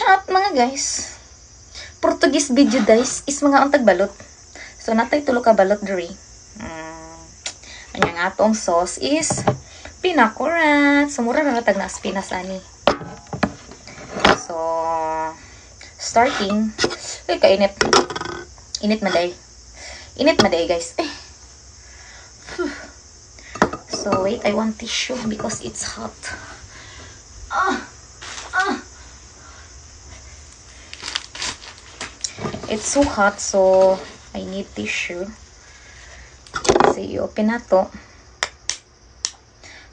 hot mga guys. Portuguese video guys is mga ang tagbalot. So natay tulo ka balot diri. Anya nga atong sauce is pinakurat. So mura ra tag na pinas ani. So starting, kainit. Init maday. Init maday guys. So wait, I want tissue because it's hot. It's so hot, so I need tissue. So, i-open na to.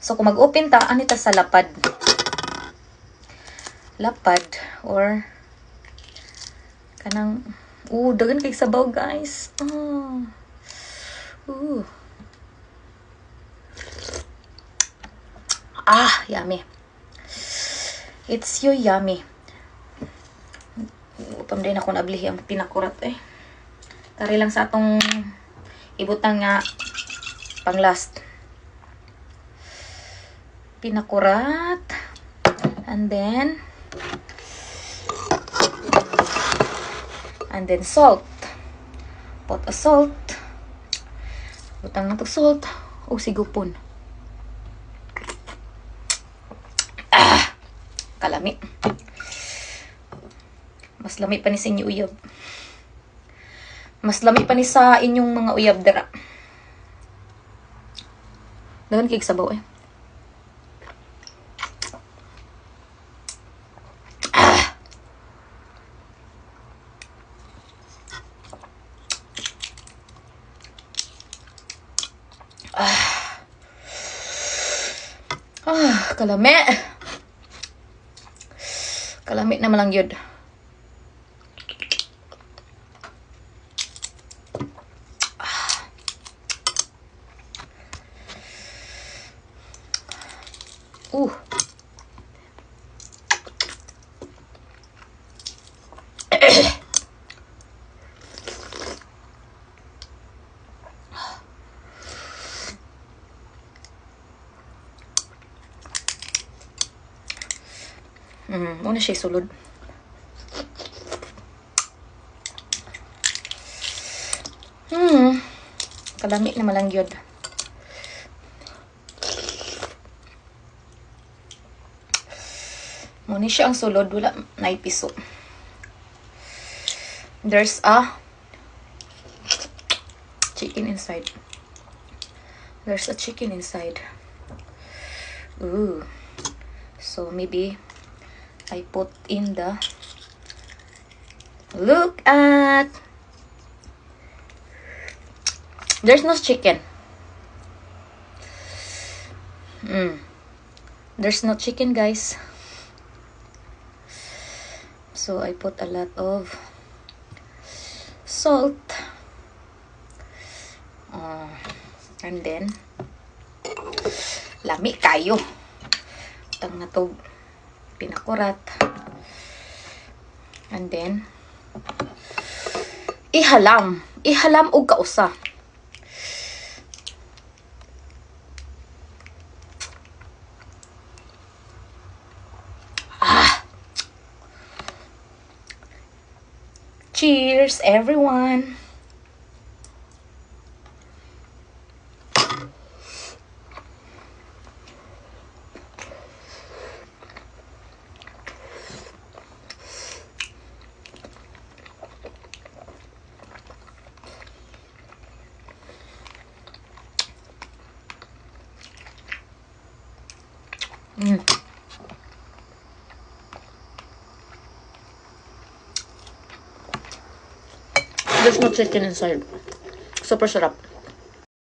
So, kung mag-open ta, anita sa lapad. Lapad, or kanang, dagan kay sabaw, guys. Yummy. It's so yummy. Upam din ako nablihi ang pinakurat Tari lang sa atong ibutang nga pang last. Pinakurat. And then salt. Pot of salt. Butang na to salt. O sigupon. Kalami. Mas lami pa ni sa inyo uyab. Mas lami pa ni sa inyong mga uyab dara. Dagan kay sabaw kalami. Kalami na malang yun. Una siya sulod. Kalami na malang yun. Muna siya ang sulod. Wala na ipiso. There's a chicken inside. There's a chicken inside. So maybe I put in the, look at, there's no chicken. There's no chicken, guys. So I put a lot of salt. And then lami kayo. Tang na to pinakurat. And then ihalam og kausa. Cheers everyone. There's no chicken inside. Super sarap.